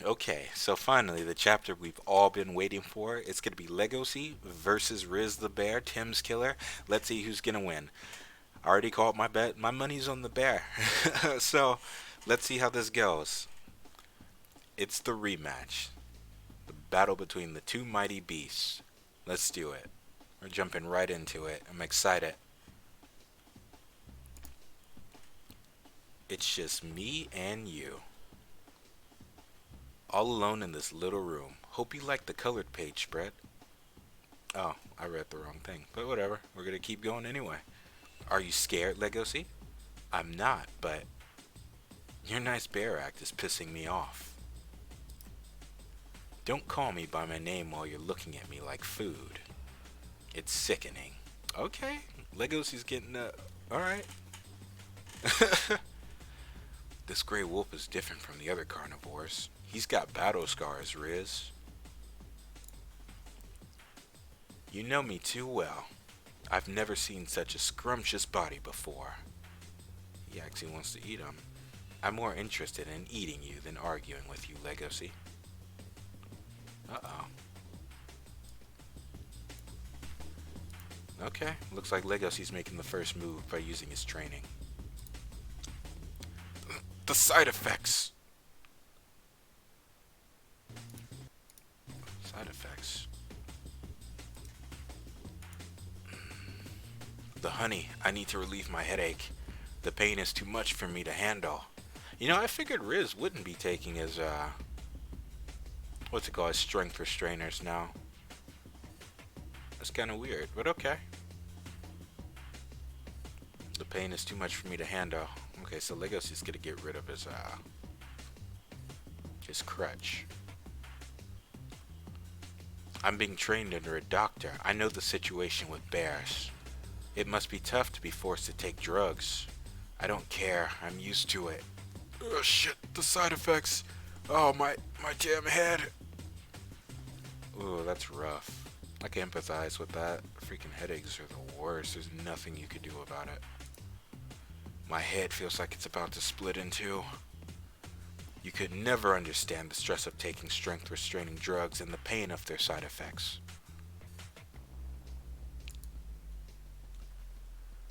Okay, so finally, the chapter we've all been waiting for. It's going to be Legosi versus Riz the Bear, Tim's killer. Let's see who's going to win. I already called my bet. My money's on the bear. So, let's see how this goes. It's the rematch. The battle between the two mighty beasts. Let's do it. We're jumping right into it. I'm excited. It's just me and you. All alone in this little room. Hope you like the colored page spread. Oh, I read the wrong thing. But whatever. We're gonna keep going anyway. Are you scared, Legosi? I'm not, but your nice bear act is pissing me off. Don't call me by my name while you're looking at me like food. It's sickening. Okay, Legosi's getting alright. This gray wolf is different from the other carnivores. He's got battle scars, Riz. You know me too well. I've never seen such a scrumptious body before. He actually wants to eat him. I'm more interested in eating you than arguing with you, Legosi. Uh-oh. Okay, looks like Legosi's making the first move by using his training. The side effects! Side effects. The honey. I need to relieve my headache. The pain is too much for me to handle. You know, I figured Riz wouldn't be taking his, what's it called, his strength restrainers now. That's kind of weird, but okay. The pain is too much for me to handle. Okay, so Legosi's gonna get rid of his crutch. I'm being trained under a doctor. I know the situation with bears. It must be tough to be forced to take drugs. I don't care. I'm used to it. Oh shit, the side effects. Oh, my damn head. Ooh, that's rough. I can empathize with that. Freaking headaches are the worst. There's nothing you could do about it. My head feels like it's about to split in two. You could never understand the stress of taking strength restraining drugs and the pain of their side effects.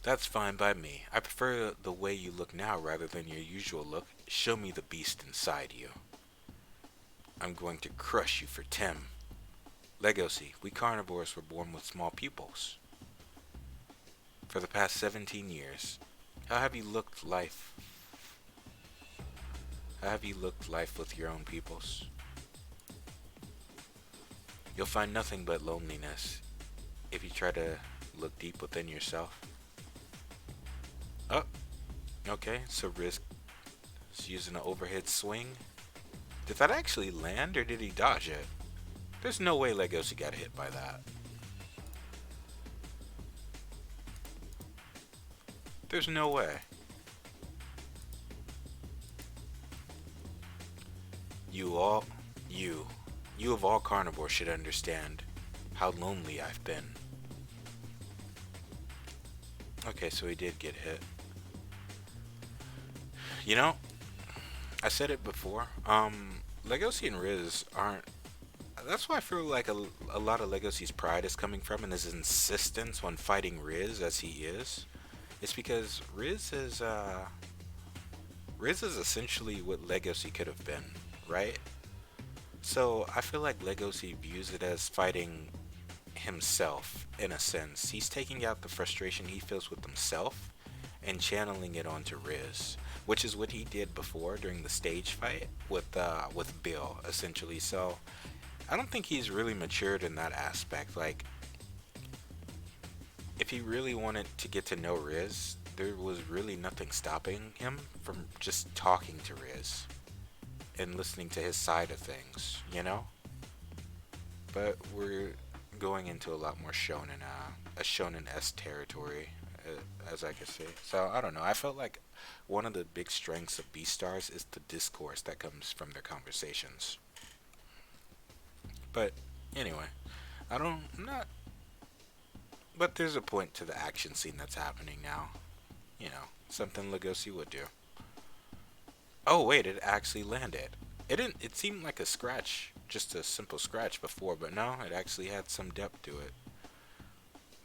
That's fine by me. I prefer the way you look now rather than your usual look. Show me the beast inside you. I'm going to crush you for Tim. Legosi, we carnivores were born with small pupils. For the past 17 years, how have you looked life? How have you looked life with your own pupils? You'll find nothing but loneliness if you try to look deep within yourself. Oh, okay, so Riz is using an overhead swing. Did that actually land or did he dodge it? There's no way Legosi got hit by that. There's no way. You all, you of all carnivores should understand how lonely I've been. Okay, so he did get hit. You know, I said it before. Legosi and Riz aren't. That's why I feel like a lot of Legosi's pride is coming from, and his insistence on fighting Riz as he is. It's because Riz is essentially what Legosi could have been, right? So I feel like Legosi views it as fighting himself in a sense. He's taking out the frustration he feels with himself and channeling it onto Riz, which is what he did before during the stage fight with Bill, essentially. So I don't think he's really matured in that aspect. Like, if he really wanted to get to know Riz, there was really nothing stopping him from just talking to Riz and listening to his side of things, you know? But we're going into a lot more shonen, a shonen-esque territory, as I could say. So I don't know. I felt like one of the big strengths of Beastars is the discourse that comes from their conversations. But anyway, I'm not. But there's a point to the action scene that's happening now. You know, something Legosi would do. Oh wait, it actually landed. It didn't. It seemed like a scratch, just a simple scratch before, but no, it actually had some depth to it.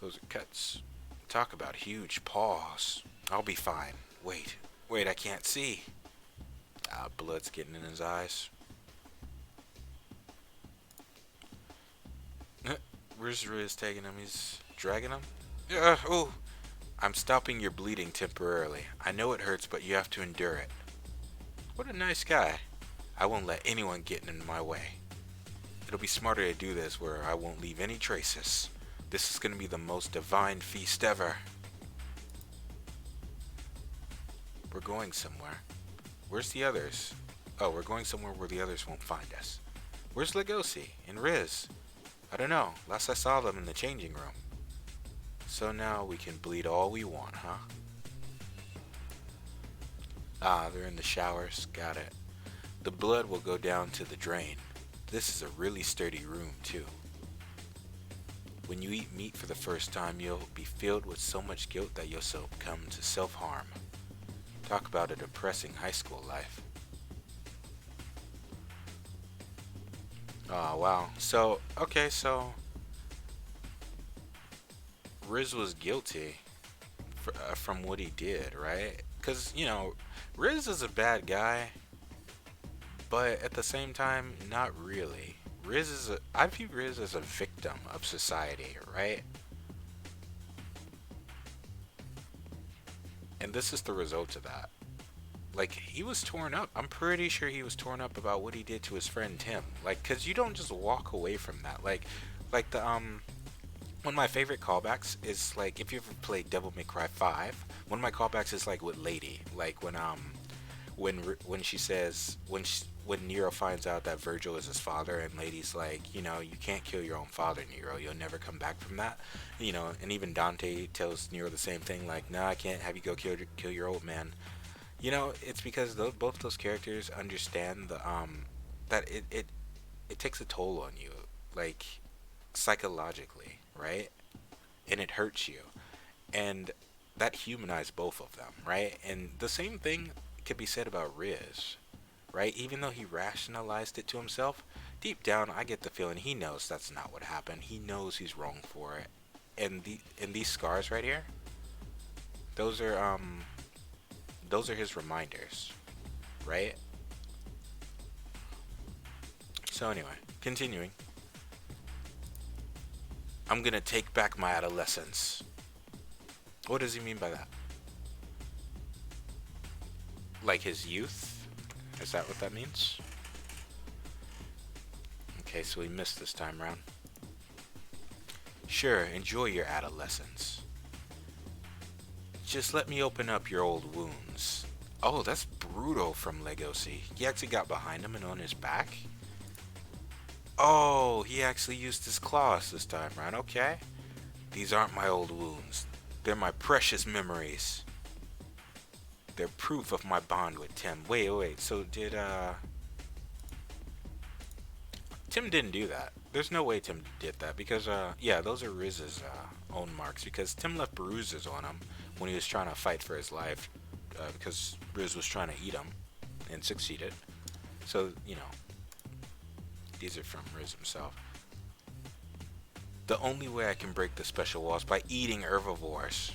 Those are cuts. Talk about huge paws. I'll be fine. Wait, I can't see. Ah, blood's getting in his eyes. Where's Riz taking him? He's dragging him? Yeah, oh. I'm stopping your bleeding temporarily. I know it hurts, but you have to endure it. What a nice guy. I won't let anyone get in my way. It'll be smarter to do this where I won't leave any traces. This is gonna be the most divine feast ever. We're going somewhere. Where's the others? Oh, we're going somewhere where the others won't find us. Where's Legosi and Riz? I don't know. Last I saw them in the changing room. So now we can bleed all we want, huh? Ah, they're in the showers. Got it. The blood will go down to the drain. This is a really sturdy room, too. When you eat meat for the first time, you'll be filled with so much guilt that you'll succumb to self-harm. Talk about a depressing high school life. Oh, wow. So, okay, so Riz was guilty from what he did, right? Because, Riz is a bad guy, but at the same time, not really. I view Riz as a victim of society, right? And this is the result of that. Like, he was torn up. I'm pretty sure he was torn up about what he did to his friend Tim. Like, cause you don't just walk away from that. Like one of my favorite callbacks is like if you ever played Devil May Cry 5. One of my callbacks is like with Lady. Like when she says when Nero finds out that Virgil is his father, and Lady's like, you can't kill your own father, Nero. You'll never come back from that. And even Dante tells Nero the same thing, like, nah, I can't have you go kill your old man. It's because both those characters understand that it takes a toll on you, like psychologically, right? And it hurts you, and that humanized both of them, right? And the same thing could be said about Riz, right? Even though he rationalized it to himself, deep down, I get the feeling he knows that's not what happened. He knows he's wrong for it, and these scars right here, those are his reminders, right? So anyway, continuing. I'm gonna take back my adolescence. What does he mean by that? Like his youth? Is that what that means? Okay, so he missed this time around. Sure, enjoy your adolescence. Just let me open up your old wounds. Oh, that's brutal from Legosi. He actually got behind him and on his back? Oh, he actually used his claws this time around. Okay. These aren't my old wounds. They're my precious memories. They're proof of my bond with Tim. Wait. So Tim didn't do that. There's no way Tim did that because, yeah, those are Riz's own marks because Tim left bruises on him when he was trying to fight for his life because Riz was trying to eat him and succeeded. So, these are from Riz himself. The only way I can break the special wall is by eating herbivores.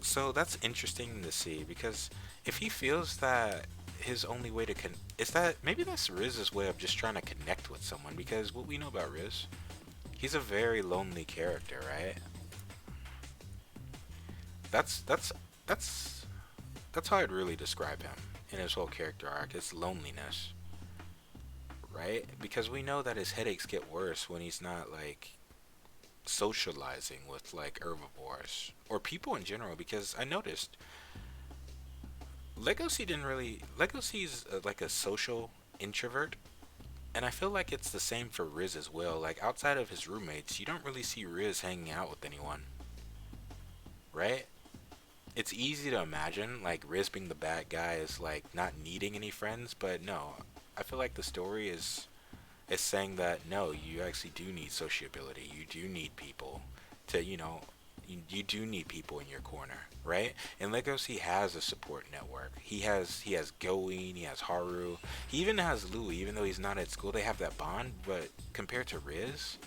So that's interesting to see because if he feels that his only way to is that maybe that's Riz's way of just trying to connect with someone because what we know about Riz, he's a very lonely character, right? That's how I'd really describe him in his whole character arc, his loneliness. Right? Because we know that his headaches get worse when he's not like socializing with like herbivores or people in general because I noticed Legosi's like a social introvert, and I feel like it's the same for Riz as well. Like outside of his roommates, you don't really see Riz hanging out with anyone, right? It's easy to imagine like Riz being the bad guy is like not needing any friends, but no, I feel like the story is saying that no, you actually do need sociability. You do need people to, You do need people in your corner, right? And Legosi has a support network. He has Going, he has Haru, he even has Louis. Even though he's not at school, they have that bond. But compared to Riz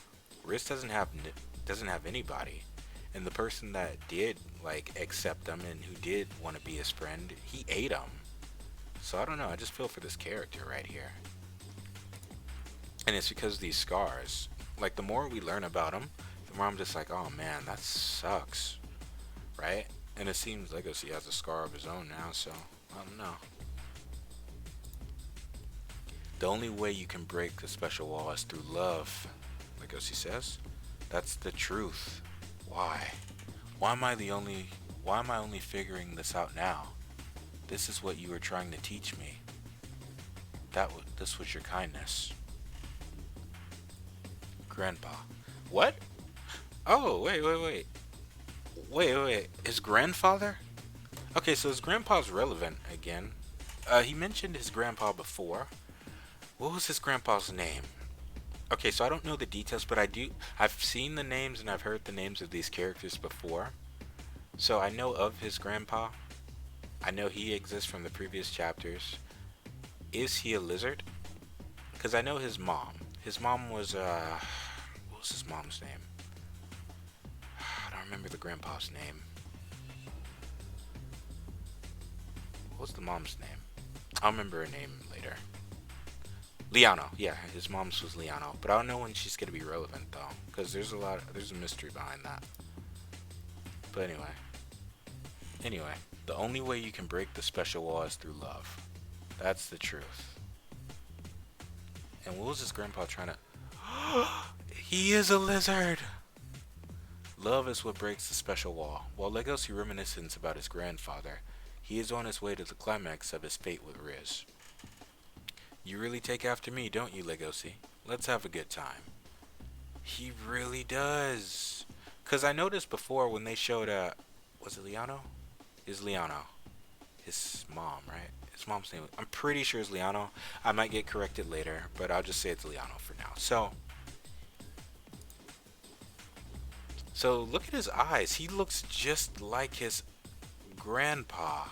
doesn't have anybody. And the person that did like accept him and who did want to be his friend, he ate him. So I don't know. I just feel for this character right here, and it's because of these scars. Like the more we learn about him, the more I'm just like, oh man, that sucks, right? And it seems Legosi has a scar of his own now, so I don't know. The only way you can break the special wall is through love, Legosi says. That's the truth. Why? Why am I the only? Why am I only figuring this out now? This is what you were trying to teach me. This was your kindness, Grandpa. What? Oh, wait. His grandfather? Okay, so his grandpa's relevant again. He mentioned his grandpa before. What was his grandpa's name? Okay, so I don't know the details, but I've seen the names and I've heard the names of these characters before. So I know of his grandpa. I know he exists from the previous chapters. Is he a lizard? Because I know his mom. His mom was, what was his mom's name? I don't remember the grandpa's name. What was the mom's name? I'll remember her name later. Liano, yeah, his mom's was Liano, but I don't know when she's gonna be relevant though, because there's a mystery behind that. But anyway, the only way you can break the special wall is through love. That's the truth. And what was his grandpa trying to? He is a lizard. Love is what breaks the special wall. While Legosi reminisces about his grandfather, he is on his way to the climax of his fate with Riz. You really take after me, don't you, Legosi? Let's have a good time. He really does. Cause I noticed before when they showed was it Liano? Is Liano his mom, right? His mom's name. I'm pretty sure it's Liano. I might get corrected later, but I'll just say it's Liano for now. So look at his eyes. He looks just like his grandpa.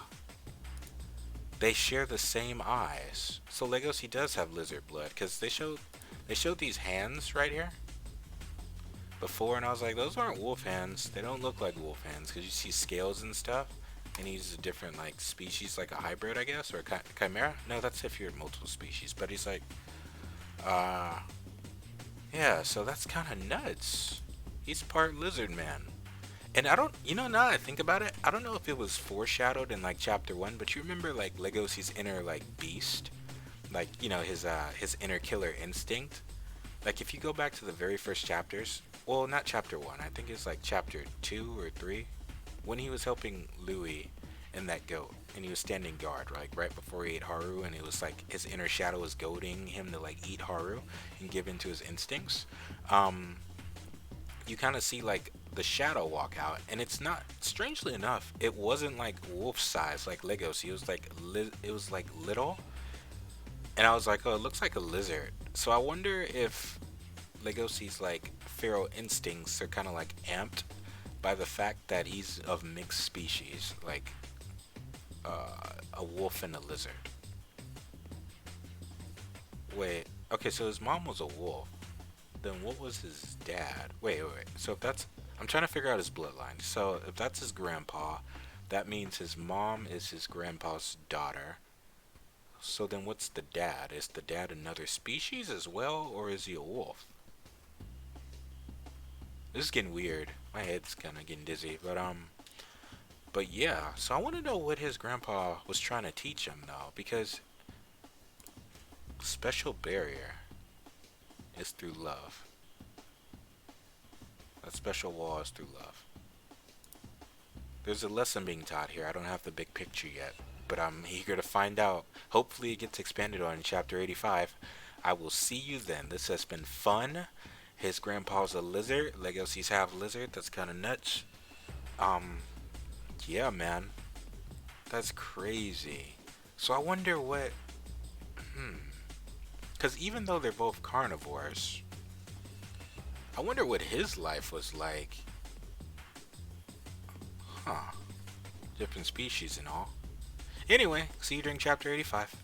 They share the same eyes. So Legosi does have lizard blood because they showed these hands right here before, and I was like, those aren't wolf hands. They don't look like wolf hands because you see scales and stuff. And he's a different like species, like a hybrid, I guess, or a chimera. No, that's if you're multiple species. But he's like, yeah. So that's kind of nuts. He's part lizard man. And I don't, now that I think about it, I don't know if it was foreshadowed in like chapter 1, but you remember like Legosi's inner like beast, like his inner killer instinct. Like if you go back to the very first chapters, well, not chapter 1, I think it's like chapter 2 or 3, when he was helping Louis and that goat, and he was standing guard, like right before he ate Haru, and it was like his inner shadow was goading him to like eat Haru and give in to his instincts. You kind of see like the shadow walk out, and it's not, strangely enough, it wasn't like wolf size like Legosi. It was like little, and I was like, oh, it looks like a lizard. So I wonder if Legosi's like feral instincts are kind of like amped by the fact that he's of mixed species, like a wolf and a lizard. Wait, okay, so his mom was a wolf. Then what was his dad? Wait. So if that's, I'm trying to figure out his bloodline. So if that's his grandpa, that means his mom is his grandpa's daughter. So then what's the dad? Is the dad another species as well, or is he a wolf? This is getting weird. My head's kind of getting dizzy, but yeah. So I want to know what his grandpa was trying to teach him though, because special barrier is through love. That special wall is through love. There's a lesson being taught here. I don't have the big picture yet, but I'm eager to find out. Hopefully it gets expanded on in chapter 85. I will see you then. This has been fun. His grandpa's a lizard. Legosi's half lizard. That's kind of nuts. Yeah, man. That's crazy. So I wonder what... Because even though they're both carnivores, I wonder what his life was like Huh. Different species and all. Anyway, see you during chapter 85.